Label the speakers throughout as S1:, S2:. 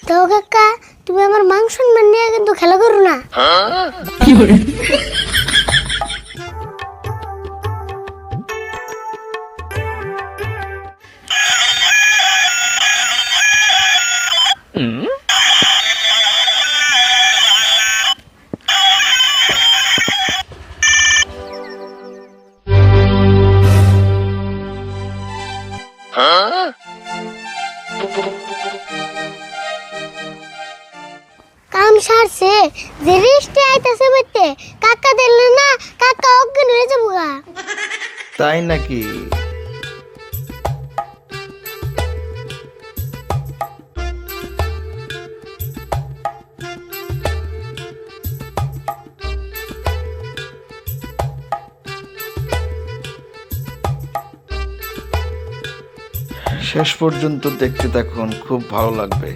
S1: তো কাকা তুমি আমার মান সম্মান নিয়ে কিন্তু খেলা করো না। কাম সারছে যে রেস্টে আইতাছে বইতে কাকা দিলে না কাকা অজ্ঞান হয়ে যাবো গা।
S2: তাই নাকি? শেষ পর্যন্ত দেখতে থাকুন, খুব ভালো লাগবে।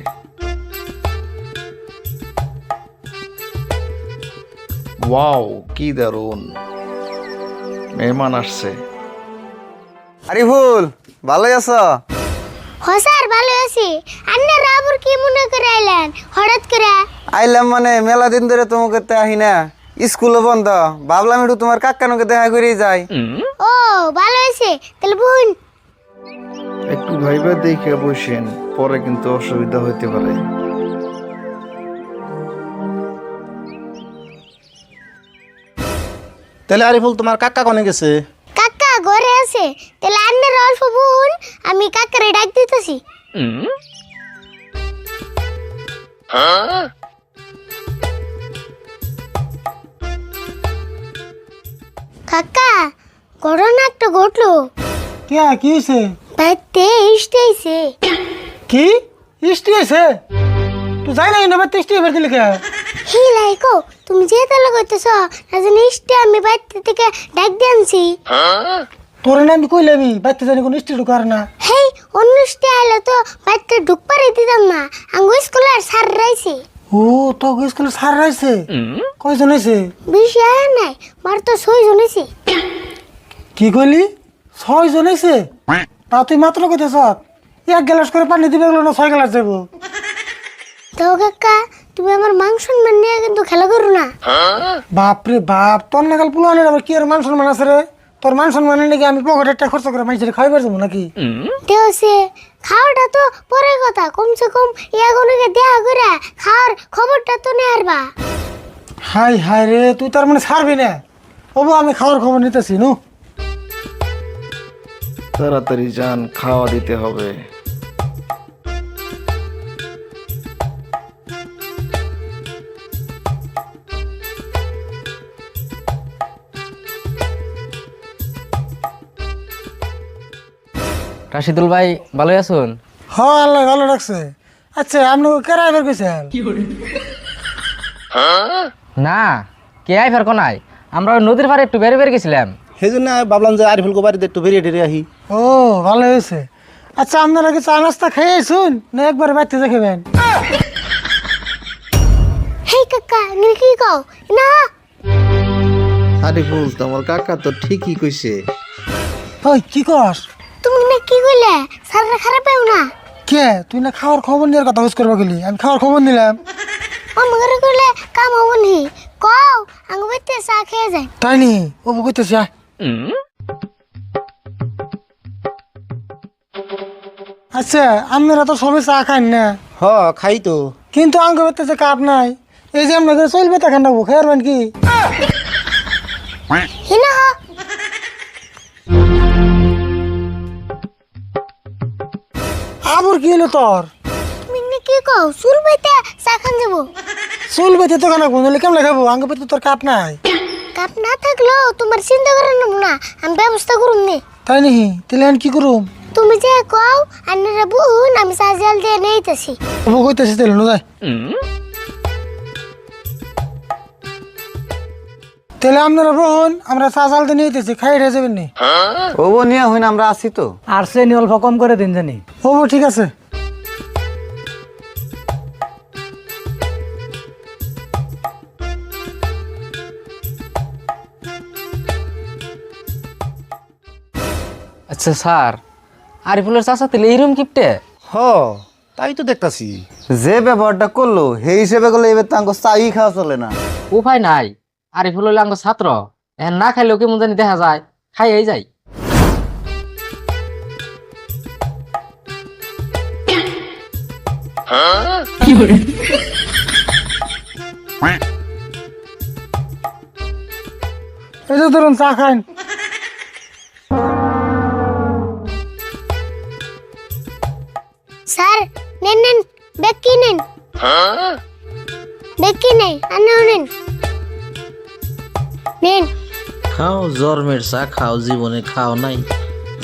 S2: ওয়াও, কি দারুণ! মেহমান আসছে।
S3: আরিফুল, ভালোই আছো?
S1: স্যার ভালো আছি। আপনারা আবার কি মনে করে আইলেন হঠাৎ করে?
S3: আইলাম মানে মেলা দিন ধরে তোমাকে তো আহি না, স্কুলও বন্ধ, ভাবলাম একটু তোমার কাকানুকে দেখা করেই যাই।
S1: ও ভালো আছে, তাহলে বোন
S2: একটু ভাইবা দেখে বসেন, পরে কিন্তু অসুবিধা হইতে পারে।
S4: তাহলে আরিফুল তোমার কাকা কোনে গেছে?
S1: কাকা ঘরে আছে। তাহলে আপনারা অল্প বোন, আমি কাকারে ডাক দিতেছি। কাকা ঘটনা একটা ঘটলো।
S5: কি হয়েছে?
S1: বাইতে ইস্টেছে।
S5: কি ইষ্টি আছে? তুই যাই না ইউনিভার্সিটি ইষ্টি এবার দিলি কে?
S1: হে লাইকো তুমি যে তালা কইতেছ না জানি ইস্টে আমি বাইতে থেকে ডাক দিয়ে আনছি।
S5: তোরে না আমি কইলামি বাইতে জানি কোন ইষ্টি ঢুকার না।
S1: হেই অন্য ইস্টে আইলে তো বাইতে ঢুক পারে দিতাম না, আঙ্গু স্কুলের স্যার রাইছে।
S5: ও তো স্কুলে স্যার রাইছে? কয়জন হয়েছে?
S1: বেশি আয় নাই, মার তো 6 জন হইছে।
S5: কি কইলি? 6 জন হয়েছে? তা তুই মাত্র কইতেছ 1 গ্লাস করে পানি দিবে গেল না 6 গ্লাস যাবো?
S1: তো কাকা তুমি আমার মান সম্মান নিয়ে কিন্তু খেলা করো না।
S5: বাপরে বাপ, তোর নাগাল পুলানের আবার কি আর মান সম্মান আছে রে? তোর মান সম্মানের নাকি আমি পকেটে একটা খরচ করে মানুষের খাইবার যাবো নাকি?
S1: দেওছে খাওয়াটা তো পরের কথা, কমসে কম ইয়াগুলোকে দেয়া করে খাওয়ার খবরটা তো নেয়ার বা।
S5: হাই হাই রে, তুই তার মানে ছাড়বি না? ওবো আমি খাওয়ার খবর নিতেছি নু।
S2: তাড়াতাড়ি যান, খাওয়া দিতে হবে।
S6: রাশিদুল ভাই ভালোই আছেন?
S5: হ আল্লাহ ভালো রাখছে। আচ্ছা আপনি কেরা এবার গেছেন?
S6: না কে আইফার কোনায়, আমরা ওই নদীর পাড়ে একটু বেড়ে বেড়ে গেছিলাম।
S4: সেই জন্য ভাবলাম যে আরিফুলকে বাড়িতে একটু বেরিয়ে টেরিয়ে আহি।
S5: ও ভালো হয়েছে। আচ্ছা আপনারা কি চা নাস্তা খেয়ে শুন না একবারে বাড়তে দেখবেন?
S1: হেই কাকা নীল কি কও না?
S2: আরিফুল, তোমার কাকা তো ঠিকই কইছে।
S5: ওই কি কস?
S1: তুমি না কি কইলে স্যাররা খারাপ পাও না?
S5: কে তুই না খাওয়ার খবর নেওয়ার কথা হুস করবা গেলি? আমি খাওয়ার খবর নিলাম।
S1: আমাকে কইলে কাম হবো নি? কও আঙ্গু বাইতে চা খেয়ে যায়।
S5: তাই নি? ও কইতেছি আয়। আচ্ছা আপনারা তো সবাই চা খান না,
S4: হ খাই তো।
S5: কিন্তু আঙ্গ বেতে কাপ নাই। এই যে আপনাদের চলবে তা খান নেবো খেয়ারবেন কি?
S1: হিনা হ
S5: আবার কি হলো তোর?
S1: তুমি না কি কও চুল বাইতে চা খান যাবো?
S5: চুল বেতে তো খানা কোন কেমন খাবো? আঙ্গ বেতে তোর কাপ নাই।
S1: কাপ না থাকলেও তোমার চিন্তা করে নেবো না, আমি ব্যবস্থা করুম নে।
S5: তাই নি? তাহলে আমি কি করুম?
S1: তুমি যে কও আন্নারা বোন, আমি চা জল দিয়ে নেইতেছি।
S5: ও কইতেছি তাহলে নো যায়। তাহলে আপনারা বোন আমরা চা চালতে নিয়েছি, খাই রে যাবেন নি?
S3: ওবো নিয়ে হই না, আমরা আছি তো।
S5: আর সে নি অল্প কম করে দিন জানি। ও ঠিক আছে।
S6: আচ্ছা স্যার, আরিফুলের চাচা তাহলে এইরকম কিপটে?
S4: হ তাই তো দেখতাছি।
S3: যে ব্যবহারটা করলো সেই হিসেবে করলে এবার তাঙ্ক চাই খাওয়া চলে না।
S6: উপায় নাই, আরিফুল হইলে আঙ্গ ছাত্র, এখন না খাইলেও কেমন জানি দেখা যায়, খাইয়াই যাই।
S5: এই যে ধরুন চা খাইন।
S1: স্যার নেন নেন, ব্যাগ কি নেন, ব্যাগ কি নেই, আনাও নেন নেন।
S7: খাও জন্মের চা খাও, জীবনে খাও নাই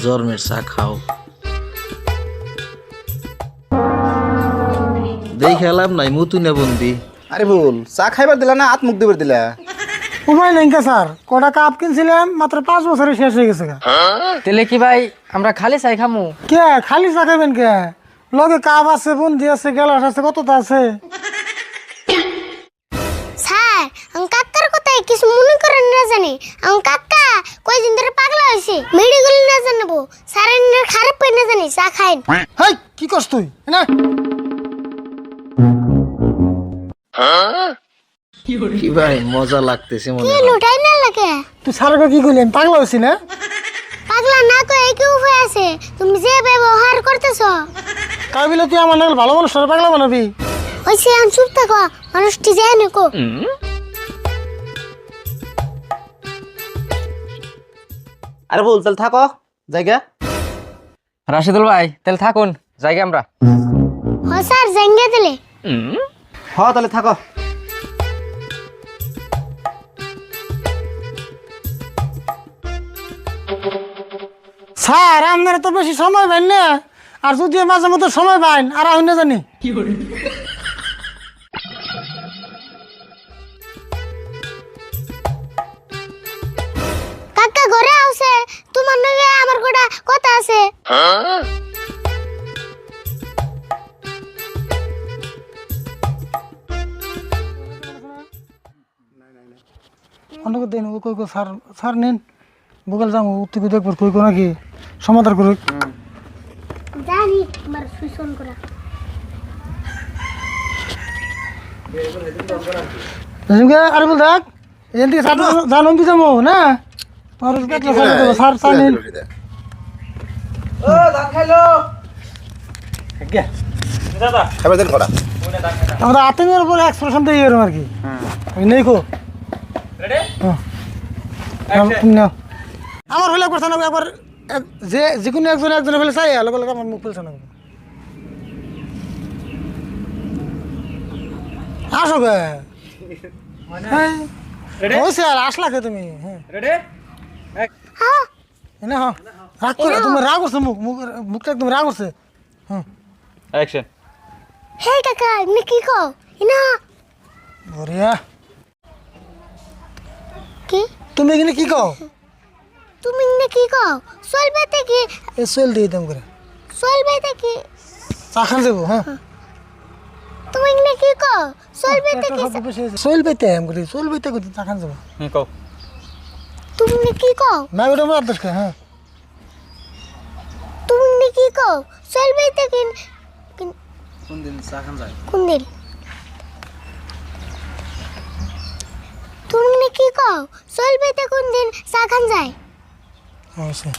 S7: জন্মের চা খাও। দেখালাম নাই মুতুনে বন্দি।
S4: আরিফুল চা খাইবার দিলা না হাত মুখ দিবার দিলা?
S5: উপায় নেই কে স্যার, কটা কাপ কিনছিলাম মাত্র 5 বছরে শেষ হয়ে গেছে গা।
S6: তাহলে কি ভাই আমরা খালি চাই খামু?
S5: কে খালি চা খাইবেন কে? লগে কাপ আছে, বুন্দি আছে, গ্লাস আছে, কতটা আছে।
S1: স্যার আমার কাকার কথায় কিছু মনে করেন না জানি, আমার কাকা কয়দিন ধরে পাগলা হয়েছে, মেডিকেল না জানাবো স্যার, খারাপ পাই না জানি, চা খাইন।
S5: হেই কি করছ তুই না?
S7: কি ভাই মজা লাগতেছে মনে
S1: কি
S7: হয়।
S1: লুটাই না লাগে,
S5: তুই স্যারকে কি কইলেন? পাগলা হইছি না?
S1: পাগলা না কয়ে কি উপায় আছে, তুমি যে ব্যবহার করতেছো।
S5: তাই বলে তুই আমার নাকি ভালো মানুষ পাগলা বানাবি?
S1: হয়েছে আমি চুপ থাকো, মানুষটি যায় নাকো।
S4: আরিফুল তাহলে থাকো জায়গা।
S6: রাশিদুল ভাই তাহলে থাকুন, জায়গা আমরা।
S1: হ স্যার জাঙ্গা দিলে।
S4: হ তাহলে থাকো।
S5: স্যার আপনারা তো বেশি সময় পাইন না, আর যদি মাঝে মধ্যে সময় পাইন আর আমি না জানি।
S1: কাকা ঘরে আছে, তোমার নগে আমার গোটা কথা আছে।
S5: অনেক দিন ও কই কই স্যার স্যার নেন বগল যাম তুই দেখবার কই কো নাকি সমাধান করে।
S1: জানি তোমার সুইসন করা।
S5: আরে বল দেখ এখান থেকে স্যার জানুন দি যাবো না, আর দেখলে স্যার দেবো। স্যার স্যার নেন।
S4: খাইবার দিন করা।
S5: আমরা আতঙ্কের উপর এক্সপ্রেশন দিয়ে এরকম আর কি নেই কো। আমার হলে করছে না একবার, যে যে কোনো একজন একজনের ফেলে চাই লগে লগে আমার মুখ ফেলছে না। আসো গে হয়েছে আর আসলা কে তুমি? হ্যাঁ না হ্যাঁ রাগ করে তুমি রাগ করছে, মুখটা একদম রাগ করছে। হ্যাঁ
S7: অ্যাকশন।
S1: হে কাকা এমনি কি কও ইনা?
S5: বড়িয়া
S1: কি
S5: তুমি এখানে কি কও?
S1: তুমি এমনি কি কও? চলবে কি?
S5: এ চল দিয়ে দাম করে
S1: চলবে কি?
S5: চা খান যাবো। হ্যাঁ
S1: তুমি এমনি কি কও? চলবে কি?
S5: চল পাইতে এম করে চল পাইতে করতে চা খান যাবো।
S7: কও।
S1: তুমি এমনি কি কও?
S5: না ওটা আমার আদেশ খায়। হ্যাঁ
S1: তুমি এমনি কি কও? চলবে কি?
S7: কোন দিন চা খান যায়?
S1: কোন দিন? তুমি এমনি কি কও? চলবে কোন দিন চা খান যায়?
S5: আচ্ছা